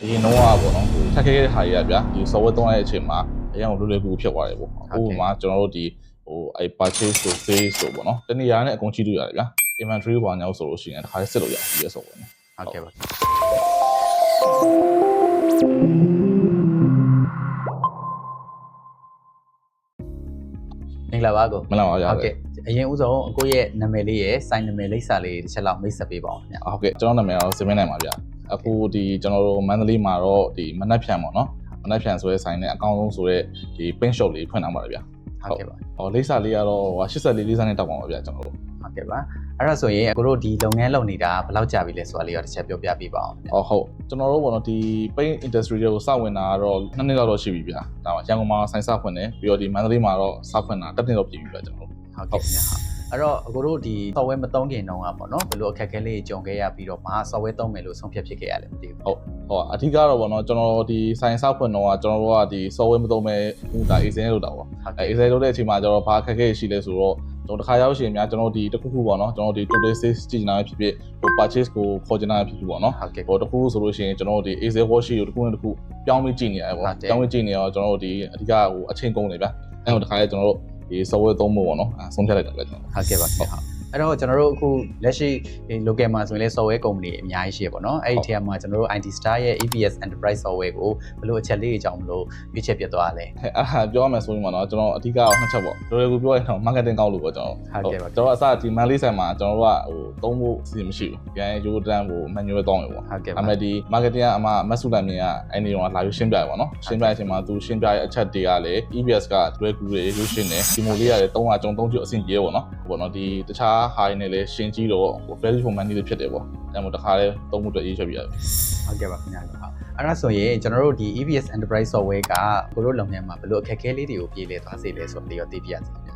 အရင်တော့ပေါ့နော်ထက်ခဲတဲ့ဟာကြီးကဗျာဒီ software သုံးရတဲ့အချိန်မှာအရင်ကလွယ်လွယ်ကူဖြစ်သွားတယ်ပေါ့ဥပမာကျွန်တော်တို့ဒီpurchase ဆို sales ဆိုပေါ့နော်တနေရာနဲ့အကုန်ကြည့်လို့ရတယ်ဗျာ inventory ဘာညာဆိုလို့ရှိရင်တစ်ခါစစ်လို့ရတယ်ဒီ software နဲ့ဟုတ်ကဲ့ပါမင်္ဂလာပါကိုမင်္ဂလာပါဗျာဟုတ်ကဲ့အရင်ဦးဆုံးကိုယ့်ရဲ့နာမည်လေးရဲ့စိုင်းနာမည်လိပ်စာလေးတစ်ချက်လောက်မိတ်ဆက်ပေးပါဦးခင်ဗျာဟုတ်ကဲ့ကျွန်တော်နာမည်ကတော့စင်မင်းနိုင်ပါဗျာအခုဒီကျွန်တော်တို့မန္တလေးမှာတော့ဒီမနက်ဖြန်ပေါ့နော်မနက်ဖြန်ဆိုတဲ့ဆိုင်နဲ့အကောင်းဆုံးဆိုတဲ့ဒီ pin shop လေးဖွင့်ထားပါတယ်ဗျာဟုတ်ကဲ့ပါလိပ်စာလေးကတော့84လေးစာနဲ့တောက်ပါပါဗျာကျွန်တော်တို့ဟုတ်ကဲ့ပါအဲ့ဒါဆိုရင်ကိုတို့ဒီလုပ်ငန်းလုပ်နေတာဘယ်လောက်ကြာပြီလဲဆိုတာလေးတော့တစ်ချက်ပြောပြပေးပါအောင်ဟုတ်ကျွန်တော်တို့ပေါ့နော်ဒီ paint industry တွေကိုစဝင်တာကတော့2နှစ်လောက်တော့ရှိပြီဗျာဒါမှရန်ကုန်မှာဆိုင်စဖွင့်တယ်ပြီးတော့ဒီမန္တလေးမှာတော့စဖွင့်တာ1နှစ်လောက်ပြည့်ပြီဗျာကျွန်တော်တို့ဟုတ်ကဲ့ဗျာအဲ့တော့ကိုတို့ဒီ software မသုံးခင်တုန်းကပေါ့နော်ဘယ်လိုအခက်အခဲလေးကြုံခဲ့ရပြီးတော့မှ software သုံးမယ်လို့ဆုံးဖြတ်ဖြစ်ခဲ့ရလဲမသိဘူးဟုတ်အဓိကတော့ပေါ့နော်ကျွန်တော်ဒီဆိုင်စဖွင့်တော့ကျွန်တော်တို့ကဒီ software မသုံးမဲ့ဒါ Excel လောက်တာပေါ့Excel လောက်တဲ့အချိန်မှာကျွန်တော်ဘာအခက်အခဲရှိလဲဆိုတော့ကျွန်တော်တစ်ခါရောက်ရှင်များကျွန်တော်ဒီတစ်ခုခုပေါ့နော်ကျွန်တော်ဒီ total sales ကြည့်နေတာဖြစ်ဖြစ်ဟို purchase ကိုခေါ်ချင်တာဖြစ်ဖြစ်ပေါ့နော်ဟိုတစ်ခုဆိုလို့ရှိရင်ကျွန်တော်ဒီ Excel worksheet ကိုတစ်ခုနဲ့တစ်ခုပြောင်းပြီးကြည့်နေရတယ်ပေါ့ပြောင်းပြီးကြည့်နေတော့ကျွန်တော်တို့ဒီအဓိကဟိုအချိန်ကုန်နေဗျအဲ့တော့တစ်ခါလေကျွန်တော်တို့ဒီ software သုံးဖို့ပေါ့နော်ဆုံးဖြတ်လိုက်တာပဲကျွန်တော်ဟုတ်ကဲ့ပါခင်ဗျာအဲ့တော့ကျွန်တော်တို့အခုလက်ရှိ local မှာဆိုရင်လည်း software company အများကြီးရှိရပေါ့နော်အဲ့ဒီထဲမှာကျွန်တော်တို့ IT Star ရဲ့ EPS Enterprise Software ကိုဘယ်လိုအချက်လေးတွေကြောင့်မလို့ရွေးချယ်ပြသွားလဲအဲ့ဒါပြောရမယ်ဆိုရင်ပေါ့နော်ကျွန်တော်အဓိကတော့နှစ်ချက်ပေါ့တော်တော်ကိုပြောရရင်တော့ marketing ကောက်လို့ပေါ့ကျွန်တော်ဟုတ်ကဲ့ပါကျွန်တော်အစဒီ monthly ဆိုင်မှာကျွန်တော်တို့ကဟိုသုံးဖို့စီမရှိဘူးပြန်ရိုးတန်းကို manual တောင်းရပေါ့ဟုတ်ကဲ့ပါအမေဒီ marketing ကအမမတ်စုတန်မြင်ကအဲ့ဒီတော့လာပြီးရှင်းပြရပေါ့နော်ရှင်းပြတဲ့အချိန်မှာသူရှင်းပြတဲ့အချက်တွေကလည်း EPS ကလွယ်ကူတွေရွေးရှင်းတယ်ဒီမိုလေးကလည်း300ကျွန်တော်3ချက်အဆင့်ကြီးပေါ့နော်ဒီတခြားဟာတွေနဲ့လည်းရှင်းကြည့်တော့ value for money လေးဖြစ်တယ်ပေါ့အဲ့မှာတခါလဲသုံးဖို့အတွက်ရေးချက်ပြရတယ်ဟုတ်ကဲ့ပါခင်ဗျာဟုတ်အဲ့ဒါဆိုရင်ကျွန်တော်တို့ဒီ EPS Enterprise Software ကကိုတို့လုပ်ငန်းမှာဘယ်လိုအခက်အခဲလေးတွေကိုပြေလည်သွားစေလဲဆိုတော့ဒီရောသိပြရစီခင်ဗျာ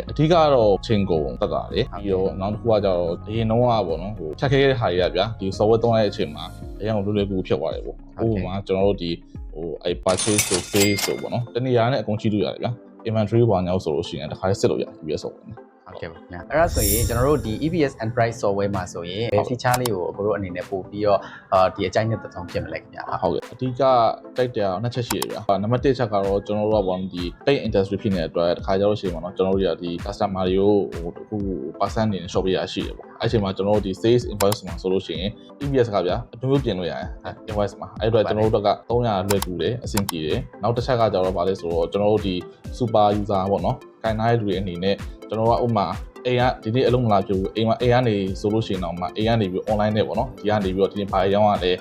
အဓိကတော့ချိန်ကုန်တက်တာလေပြီးတော့နောက်တစ်ခုကကျတော့အရင်တော့ပေါ့နော်ဟိုဖြတ်ခဲတဲ့ဟာတွေကဗျာဒီ software သုံးရတဲ့အချိန်မှာအရင်ကလွယ်လွယ်ကူဖြစ်သွားတယ်ပေါ့ဥပမာကျွန်တော်တို့ဒီဟိုpurchase ဆို sales ဆိုပေါ့နော်တနေရာနဲ့အကုန်ကြည့်လို့ရတယ်ဗျာ inventory ဘာညာဆိုလို့ရှိရင်တစ်ခါလေးစစ်လို့ရတယ်ဒီ software နဲ့ဟုတ်ကဲ့ပါခင်ဗျာအဲ့ဒါဆိုရင်ကျွန်တော်တို့ဒီ EPS Enterprise Software မှာဆိုရင် feature လေးကိုအခုတို့အနေနဲ့ပို့ပြီးတော့ဒီအကြိုက်နဲ့သုံးဖြစ်မလဲခင်ဗျာဟုတ်ကဲ့အဓိကတိုက်တယ်နှစ်ချက်ရှိရဗျာနံပါတ်1ချက်ကတော့ကျွန်တော်တို့ကဘာလို့ဒီ paint industry ဖြစ်နေတဲ့အတွက်တစ်ခါကျတော့ရှိမှာเนาะကျွန်တော်တို့ကဒီ customer တွေကိုဟိုတခု percent နေ shop ပေးရရှိတယ်ပေါ့အဲ့ချိန်မှာကျွန်တော်တို့ဒီ sales invoice မှာဆိုလို့ရှိရင် EPS ကဗျာအမျိုးမျိုးပြင်လို့ရတယ် invoice မှာအဲ့အတွက်ကျွန်တော်တို့က300လွယ်ကူတယ်အဆင်ပြေတယ်နောက်တစ်ချက်ကကျတော့ဗာလဲဆိုတော့ကျွန်တော်တို့ဒီ super user ပေါ့เนาะခိုင်နားတဲ့လူတွေအနေနဲ့ကျွန်တော်ကဥပမာအိမ်ကဒီနေ့အလုံးမလာပြဘူးအိမ်ကနေဆိုလို့ရှိရင်တော့မှအိမ်ကနေပြီး online နဲ့ပေါ့နော်ဒီကနေပြီးတော့ဒီနေ့ဘာရောင်းရလဲ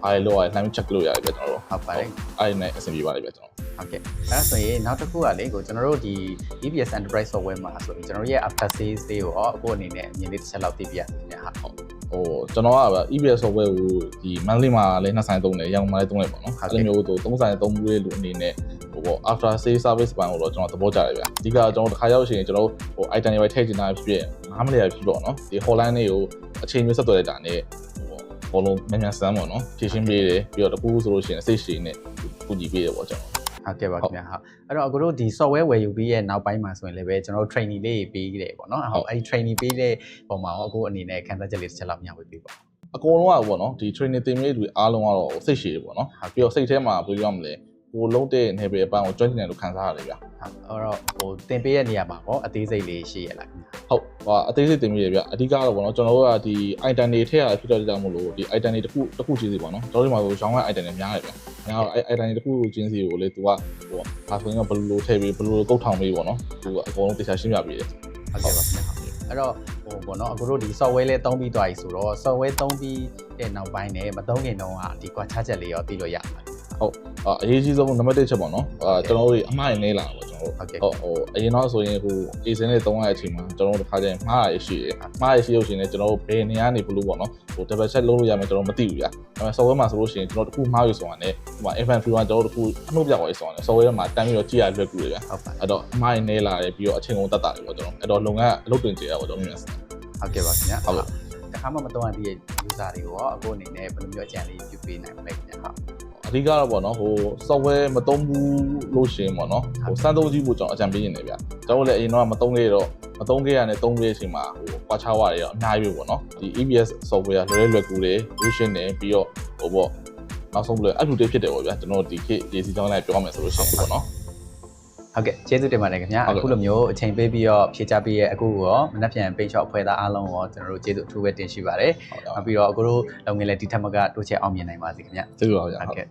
ဘာလို့ရလဲလှမ်း check လုပ်ရတယ်ဗျကျွန်တော်တို့ဟုတ်ပါတယ်အဲ့ဒီနဲ့အဆင်ပြေပါတယ်ဗျကျွန်တော်ဟုတ်ကဲ့အဲ့ဒါဆိုရင်နောက်တစ်ခုကလေကိုကျွန်တော်တို့ဒီ EPS Enterprise Software မှာဆိုရင်ကျွန်တော်တို့ရဲ့ after sales လေးကိုအခုအနေနဲ့အမြင်လေးတစ်ချက်လောက်သိပြရစီခင်ဗျာဟုတ်ကျွန်တော်က EPS software ကိုဒီ monthly မှာလည်း2ဆိုင်သုံးတယ်ရန်ကုန်မှာလည်းသုံးတယ်ပေါ့နော်အဲ့လိုမျိုး3ဆိုင်သုံးမှုလေးလူအနေနဲ့ဟိုပေါ့ after sales service ဘဏ်ကိုတော့ကျွန်တော်သဘောကျတယ်ဗျအဓိကကျွန်တော်တစ်ခါရောက်ရှင်ကျွန်တော်ဟို item တွေထည့်ချင်တာဖြစ်ဖြစ်5မိနစ်ရဖြစ်ပေါ့နော်ဒီ hotline လေးကိုအချိန်မျိုးဆက်သွယ်လိုက်တာနဲ့ဟိုဘောလုံးမြန်ဆန်းပေါ့နော်ဖြည့်ရှင်းပေးတယ်ပြီးတော့တခုဆိုလို့ရှိရင်စိတ်ရှိနဲ့ကူညီပေးတယ်ပေါ့ကျွန်တော်ဟုတ်ကဲ့ပါခင်ဗျာဟုတ်အဲ့တော့အခုတို့ဒီ software ဝယ်ယူပြီးရဲ့နောက်ပိုင်းမှာဆိုရင်လည်းပဲကျွန်တော်တို့ training လေးပေးတယ်ပေါ့နော်ဟုတ်အဲ့ဒီ training ပေးတဲ့ပုံမှာရောအခုအနေနဲ့ခံစားချက်လေးတစ်ချက်လောက်မျှဝေပေးပါအကုန်လုံးကပေါ့နော်ဒီ training သင်ပေးတွေအားလုံးကတော့စိတ်ရှည်တယ်ပေါ့နော်ပြီးတော့စိတ်ထဲမှာဘယ်လိုရမလဲကိုလုံးတဲ့နယ်ပယ်အပန်းကိုကျွမ်းကျင်တယ်လို့ခံစားရတယ်ဗျဟုတ်အဲ့တော့ဟိုသင်ပေးတဲ့နေရာမှာပေါ့အသေးစိတ်လေးရှိရလားခင်ဗျာဟုတ်အသေးစိတ်သင်ပေးရဗျအဓိကတော့ပေါ့နော်ကျွန်တော်တို့ကဒီ item တွေထည့်ရဖြစ်တော့ကြောင့်မို့လို့ဒီ item တွေတစ်ခုချင်းစီပေါ့နော်ကျွန်တော်တို့မှာဆိုရောင်းရ item တွေများတယ်ဗျများတော့item တွေတစ်ခုချင်းစီကိုလေသူကဟိုဒါဆိုရင်ဘယ်လိုထည့်ပြီးဘယ်လိုကုတ်ထောင်ပေးပေါ့နော်သူကအကုန်လုံးတေချာရှင်းပြပေးတယ်ဟုတ်ကဲ့ပါခင်ဗျာအဲ့တော့ဟိုပေါ့နော်အခုတို့ဒီ software လေးသုံးပြီးသွားပြီဆိုတော့ software သုံးပြီးတဲ့နောက်ပိုင်းနဲ့မသုံးခင်တုန်းကဒီကွာခြားချက်လေးရောသိလို့ရမှာဟုတ်အရေးကြီးဆုံးနံပါတ်1ချက်ပေါ့နော်ကျွန်တော်တို့အမှားရင်လဲလာပေါ့ကျွန်တော်တို့ဟုတ်ကဲ့ဟိုအရင်တော့ဆိုရင်ဟို A-Sin နဲ့သုံးရတဲ့အချိန်မှာကျွန်တော်တို့တစ်ခါကျရင်မှားရရှိတယ်မှားရရှိလို့ရှိရင်လည်းကျွန်တော်တို့ဘယ်နေရာနေဘလို့ပေါ့နော်ဟို double check လုပ်လို့ရမယ်ကျွန်တော်မသိဘူးဗျာဒါပေမဲ့ software မှာဆိုလို့ရှိရင်ကျွန်တော်တို့တစ်ခုမှားပြီဆိုတာနဲ့ဟိုမှာ inventory မှာကျွန်တော်တို့တစ်ခုအနှုတ်ပြသွားပြီဆိုတာနဲ့ software မှာတန်းပြီးတော့ကြည့်ရလွယ်ကူတယ်ဗျာဟုတ်ပါအဲ့တော့အမှားရင်လဲလာတယ်ပြီးတော့အချိန်ကုန်တတ်တာတယ်ပေါ့ကျွန်တော်အဲ့တော့လုပ်ငန်းအလုပ်တွင်ကြရပေါ့ကျွန်တော်မြင်ဟုတ်ကဲ့ပါခင်ဗျာဟုတ်တခါမှမတော့တဲ့ user တွေကိုရောအခုအနေနဲ့ဘယ်လိုမျိုးအကြံလေးပြုပေးနိုင်မလဲခင်ဗျာဟုတ်အဓိကတော့ပေါ့နော်ဟို software မသုံးဘူးလို့ရှင်ပေါ့နော်ဟိုစမ်းသုံးကြည့်ဖို့ကျွန်တော်အကြံပေးနေတယ်ဗျကျွန်တော်လည်းအရင်တော့မသုံးခဲ့တော့မသုံးခဲ့ရတဲ့သုံးခဲ့တဲ့အချိန်မှာဟိုကွာခြားသွားတယ်ရောအများကြီးပဲပေါ့နော်ဒီ EPS software လွယ်ကူတယ် version နဲ့ပြီးတော့ဟိုပေါ့ နောက်ဆုံးလို့ up to date ဖြစ်တယ်ပေါ့ဗျာကျွန်တော်ဒီခေတ်ရေးစီကြောင်းလိုက်ပြောမယ်ဆိုလို့ရှိရင်ပေါ့နော် ဟုတ်ကဲ့ကျေးဇူးတင်ပါတယ်ခင်ဗျာအခုလိုမျိုးအချိန်ပေးပြီးတော့ဖြေချပေးရဲ့အခုရောမနှက်ပြန်ပိတ်ချော့အဖွဲ့သားအားလုံးရောကျွန်တော်တို့ကျေးဇူးအထူးပဲတင်ရှိပါတယ်ပြီးတော့အခုတို့လုပ်ငန်းလည်းဒီထက်မကတိုးချဲ့အောင်မြင်နိုင်ပါစေခင်ဗျာ ကျေးဇူးပါဗျာ ဟုတ်ကဲ့